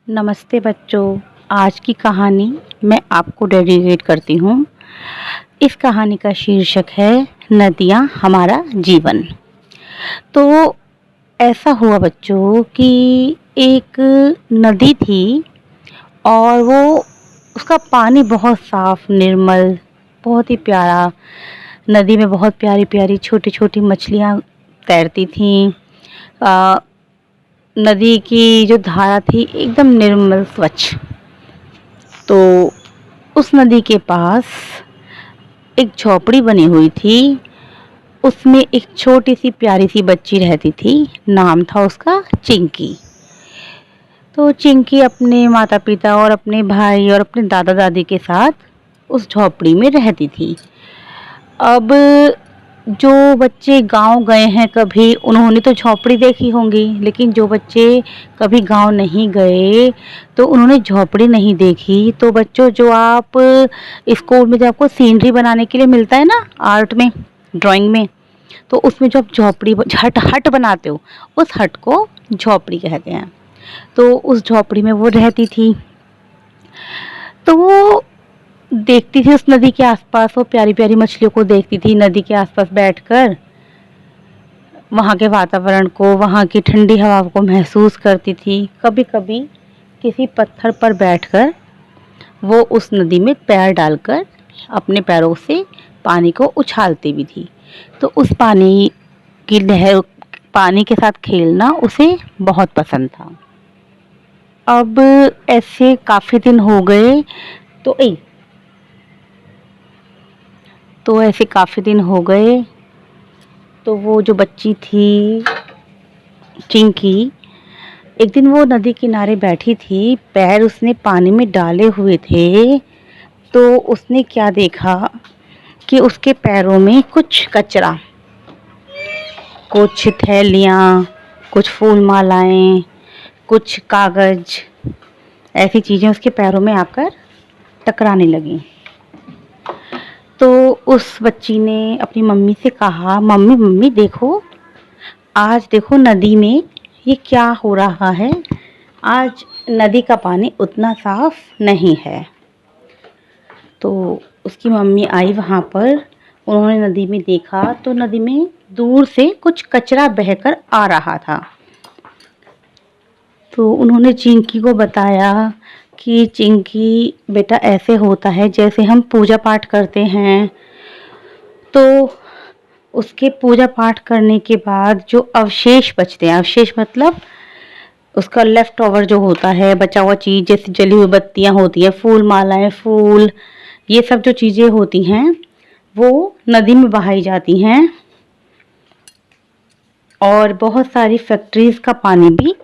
नमस्ते बच्चों। आज की कहानी मैं आपको डेडिकेट करती हूँ। इस कहानी का शीर्षक है नदियाँ हमारा जीवन। तो ऐसा हुआ बच्चों कि एक नदी थी और वो उसका पानी बहुत साफ निर्मल, बहुत ही प्यारा। नदी में बहुत प्यारी प्यारी छोटी छोटी मछलियाँ तैरती थीं। नदी की जो धारा थी एकदम निर्मल स्वच्छ। तो उस नदी के पास एक झोपड़ी बनी हुई थी। उसमें एक छोटी सी प्यारी सी बच्ची रहती थी। नाम था उसका चिंकी। तो चिंकी अपने माता पिता और अपने भाई और अपने दादा दादी के साथ उस झोपड़ी में रहती थी। अब जो बच्चे गांव गए हैं कभी, उन्होंने तो झोपड़ी देखी होंगी, लेकिन जो बच्चे कभी गांव नहीं गए तो उन्होंने झोपड़ी नहीं देखी। तो बच्चों, जो आप स्कूल में जो आपको सीनरी बनाने के लिए मिलता है ना, आर्ट में, ड्राइंग में, तो उसमें जो आप झोपड़ी हट हट बनाते हो, उस हट को झोपड़ी कहते हैं। तो उस झोपड़ी में वो रहती थी। तो वो देखती थी उस नदी के आसपास, वो प्यारी प्यारी मछलियों को देखती थी नदी के आसपास बैठकर। वहाँ के वातावरण को, वहाँ की ठंडी हवा को महसूस करती थी। कभी कभी किसी पत्थर पर बैठकर वो उस नदी में पैर डालकर अपने पैरों से पानी को उछालती भी थी। तो उस पानी की लहर, पानी के साथ खेलना उसे बहुत पसंद था। अब ऐसे काफ़ी दिन हो गए। तो ऐसे काफ़ी दिन हो गए तो वो जो बच्ची थी चिंकी, एक दिन वो नदी किनारे बैठी थी, पैर उसने पानी में डाले हुए थे। तो उसने क्या देखा कि उसके पैरों में कुछ कचरा, कुछ थैलियाँ, कुछ फूल मालाएं, कुछ कागज, ऐसी चीज़ें उसके पैरों में आकर टकराने लगीं। तो उस बच्ची ने अपनी मम्मी से कहा, मम्मी मम्मी देखो, आज देखो नदी में ये क्या हो रहा है। आज नदी का पानी उतना साफ नहीं है। तो उसकी मम्मी आई वहाँ पर, उन्होंने नदी में देखा तो नदी में दूर से कुछ कचरा बहकर आ रहा था। तो उन्होंने चिंकी को बताया कि चिंकी बेटा, ऐसे होता है जैसे हम पूजा पाठ करते हैं, तो उसके पूजा पाठ करने के बाद जो अवशेष बचते हैं, अवशेष मतलब उसका लेफ्ट ओवर जो होता है, बचा हुआ चीज़, जैसे जली हुई बत्तियां होती है, फूल मालाएं, फूल, ये सब जो चीज़ें होती हैं वो नदी में बहाई जाती हैं। और बहुत सारी फैक्ट्रीज का पानी भी,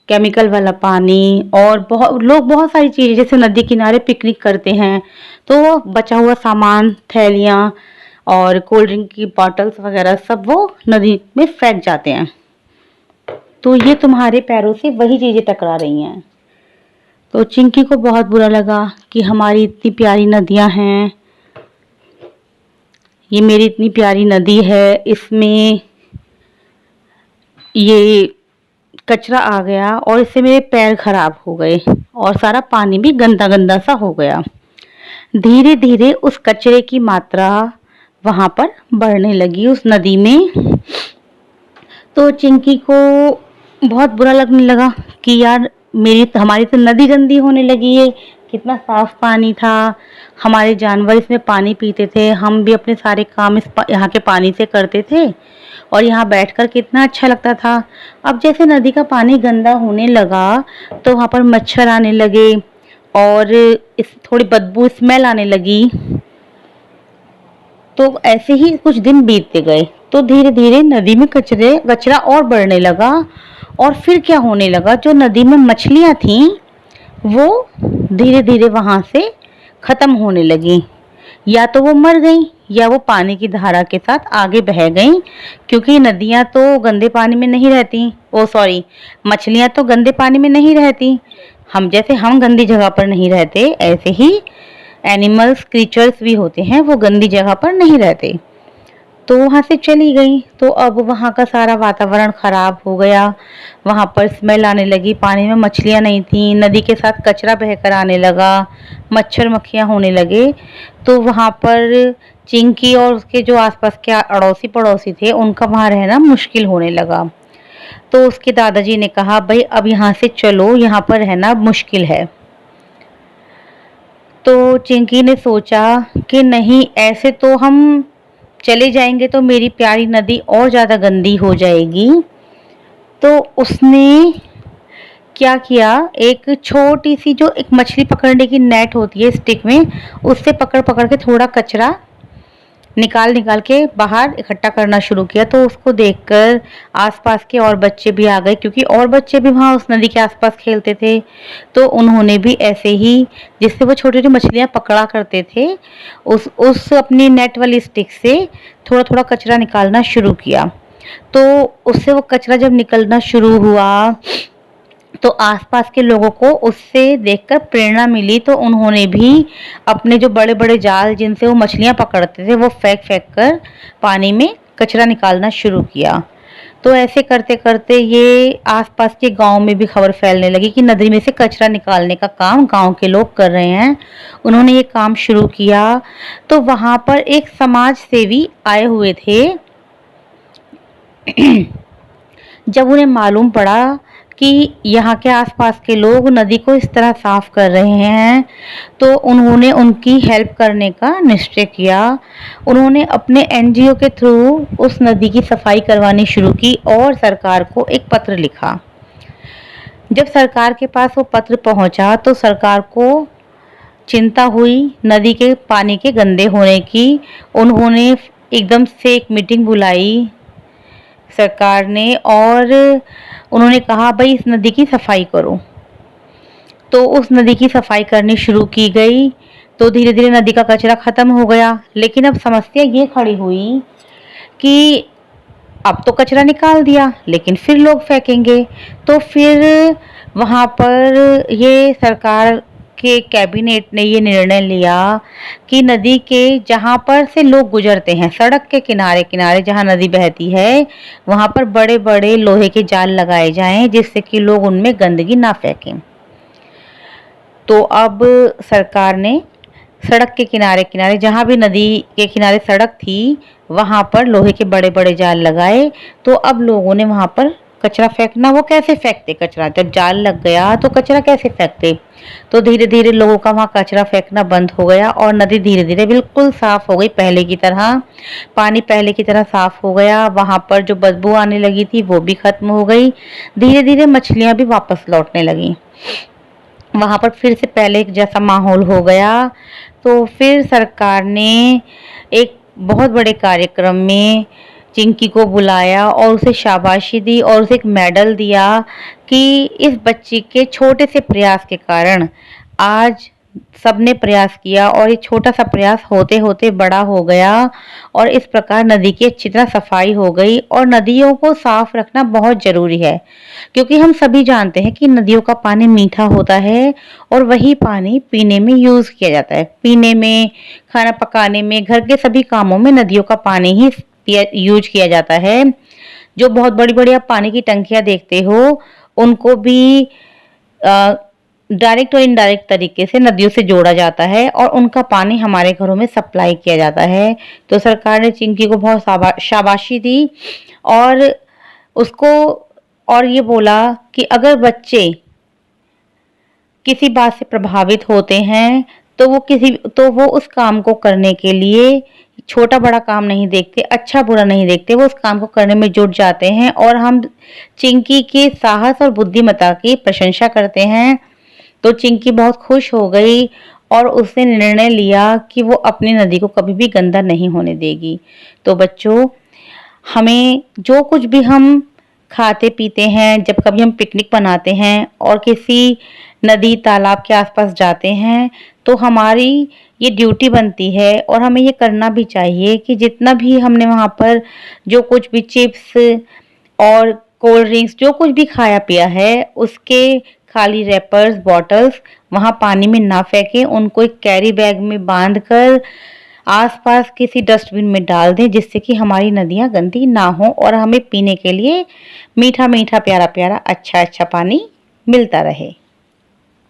केमिकल वाला पानी, और बहुत सारी चीज़ें, जैसे नदी किनारे पिकनिक करते हैं तो बचा हुआ सामान, थैलियाँ और कोल्ड ड्रिंक की बॉटल्स वगैरह सब वो नदी में फेंक जाते हैं। तो ये तुम्हारे पैरों से वही चीज़ें टकरा रही हैं। तो चिंकी को बहुत बुरा लगा कि हमारी इतनी प्यारी नदियाँ हैं, ये मेरी इतनी प्यारी नदी है, इसमें ये कचरा आ गया और इससे मेरे पैर खराब हो गए और सारा पानी भी गंदा गंदा सा हो गया। धीरे धीरे उस कचरे की मात्रा वहां पर बढ़ने लगी उस नदी में। तो चिंकी को बहुत बुरा लगने लगा कि यार, हमारी तो नदी गंदी होने लगी है। कितना साफ पानी था, हमारे जानवर इसमें पानी पीते थे, हम भी अपने सारे काम यहाँ के पानी से करते थे और यहाँ बैठकर कितना अच्छा लगता था। अब जैसे नदी का पानी गंदा होने लगा तो वहाँ पर मच्छर आने लगे और इस थोड़ी बदबू, स्मेल आने लगी। तो ऐसे ही कुछ दिन बीतते गए तो धीरे धीरे नदी में कचरा और बढ़ने लगा। और फिर क्या होने लगा, जो नदी में मछलियां थीं वो धीरे धीरे वहां से खत्म होने लगी। या तो वो मर गई या वो पानी की धारा के साथ आगे बह गई, क्योंकि नदियां तो गंदे पानी में नहीं रहती। मछलियां तो गंदे पानी में नहीं रहती। हम गंदी जगह पर नहीं रहते, ऐसे ही एनिमल्स, क्रीचर्स भी होते हैं, वो गंदी जगह पर नहीं रहते। तो वहाँ से चली गई। तो अब वहाँ का सारा वातावरण खराब हो गया, वहाँ पर स्मेल आने लगी, पानी में मछलियाँ नहीं थीं, नदी के साथ कचरा बहकर आने लगा, मच्छर मक्खियाँ होने लगे। तो वहाँ पर चिंकी और उसके जो आसपास के अड़ोसी पड़ोसी थे, उनका वहाँ रहना मुश्किल होने लगा। तो उसके दादाजी ने कहा, भाई अब यहाँ से चलो, यहाँ पर रहना मुश्किल है। तो चिंकी ने सोचा कि नहीं, ऐसे तो हम चले जाएंगे तो मेरी प्यारी नदी और ज़्यादा गंदी हो जाएगी। तो उसने क्या किया, एक छोटी सी जो एक मछली पकड़ने की नेट होती है स्टिक में, उससे पकड़ पकड़ के थोड़ा कचरा निकाल निकाल के बाहर इकट्ठा करना शुरू किया। तो उसको देखकर आसपास के और बच्चे भी आ गए, क्योंकि और बच्चे भी वहाँ उस नदी के आसपास खेलते थे। तो उन्होंने भी ऐसे ही, जिससे वो छोटी छोटी मछलियाँ पकड़ा करते थे, उस अपनी नेट वाली स्टिक से थोड़ा थोड़ा कचरा निकालना शुरू किया। तो उससे वो कचरा जब निकलना शुरू हुआ, तो आसपास के लोगों को उससे देखकर प्रेरणा मिली। तो उन्होंने भी अपने जो बड़े-बड़े जाल जिनसे वो मछलियाँ पकड़ते थे, वो फेंक-फेंक कर पानी में कचरा निकालना शुरू किया। तो ऐसे करते-करते ये आसपास के गाँव में भी खबर फैलने लगी कि नदी में से कचरा निकालने का काम गाँव के लोग कर रहे हैं। उन्होंने ये काम शुरू किया। तो वहाँ पर एक समाज सेवी आए हुए थे। जब उन्हें मालूम पड़ा कि यहाँ के आसपास के लोग नदी को इस तरह साफ कर रहे हैं, तो उन्होंने उनकी हेल्प करने का निश्चय किया। उन्होंने अपने एनजीओ के थ्रू उस नदी की सफाई करवानी शुरू की और सरकार को एक पत्र लिखा। जब सरकार के पास वो पत्र पहुंचा, तो सरकार को चिंता हुई नदी के पानी के गंदे होने की। उन्होंने एकदम से एक मीटिंग बुलाई सरकार ने, और उन्होंने कहा, भाई इस नदी की सफाई करो। तो उस नदी की सफाई करनी शुरू की गई। तो धीरे धीरे नदी का कचरा खत्म हो गया। लेकिन अब समस्या ये खड़ी हुई कि अब तो कचरा निकाल दिया, लेकिन फिर लोग फेंकेंगे। तो फिर वहाँ पर ये सरकार के कैबिनेट ने ये निर्णय लिया कि नदी के जहाँ पर से लोग गुजरते हैं, सड़क के किनारे किनारे जहाँ नदी बहती है, वहाँ पर बड़े बड़े लोहे के जाल लगाए जाएं, जिससे कि लोग उनमें गंदगी ना फेंकें। तो अब सरकार ने सड़क के किनारे किनारे, जहाँ भी नदी के किनारे सड़क थी, वहाँ पर लोहे के बड़े बड़े जाल लगाए। तो अब लोगों ने वहाँ पर कचरा फेंकना, वो कैसे फेंकते कचरा, जब जाल लग गया तो कचरा कैसे फेंकते। तो धीरे धीरे लोगों का वहाँ कचरा फेंकना बंद हो गया और नदी धीरे धीरे बिल्कुल साफ हो गई, पहले की तरह। पानी पहले की तरह साफ हो गया। वहाँ पर जो बदबू आने लगी थी वो भी खत्म हो गई। धीरे धीरे मछलियाँ भी वापस लौटने लगी। वहाँ पर फिर से पहले जैसा माहौल हो गया। तो फिर सरकार ने एक बहुत बड़े कार्यक्रम में चिंकी को बुलाया और उसे शाबाशी दी और उसे एक मेडल दिया कि इस बच्ची के छोटे से प्रयास के कारण आज सबने प्रयास किया और ये छोटा सा प्रयास होते होते बड़ा हो गया, और इस प्रकार नदी की अच्छी तरह सफाई हो गई। और नदियों को साफ रखना बहुत जरूरी है, क्योंकि हम सभी जानते हैं कि नदियों का पानी मीठा होता है और वही पानी पीने में यूज किया जाता है। पीने में, खाना पकाने में, घर के सभी कामों में नदियों का पानी ही यूज किया जाता है। जो बहुत बड़ी बड़ी आप पानी की टंकियां देखते हो, उनको भी डायरेक्ट और इनडायरेक्ट तरीके से नदियों से जोड़ा जाता है और उनका पानी हमारे घरों में सप्लाई किया जाता है। तो सरकार ने चिंकी को बहुत शाबाशी दी और उसको और ये बोला कि अगर बच्चे किसी बात से प्रभावित होते हैं तो वो उस काम को करने के लिए छोटा बड़ा काम नहीं देखते, अच्छा बुरा नहीं देखते, वो उस काम को करने में जुट जाते हैं। और हम चिंकी के साहस और बुद्धिमत्ता की प्रशंसा करते हैं। तो चिंकी बहुत खुश हो गई और उसने निर्णय लिया कि वो अपनी नदी को कभी भी गंदा नहीं होने देगी। तो बच्चों, हमें जो कुछ भी हम खाते पीते हैं, जब कभी हम पिकनिक मनाते हैं और किसी नदी तालाब के आसपास जाते हैं, तो हमारी ये ड्यूटी बनती है और हमें ये करना भी चाहिए कि जितना भी हमने वहाँ पर जो कुछ भी चिप्स और कोल्ड ड्रिंक्स जो कुछ भी खाया पिया है, उसके खाली रैपर्स, बॉटल्स वहाँ पानी में ना फेंकें। उनको एक कैरी बैग में बांध कर आसपास किसी डस्टबिन में डाल दें, जिससे कि हमारी नदियाँ गंदी ना हो और हमें पीने के लिए मीठा मीठा प्यारा प्यारा अच्छा अच्छा पानी मिलता रहे।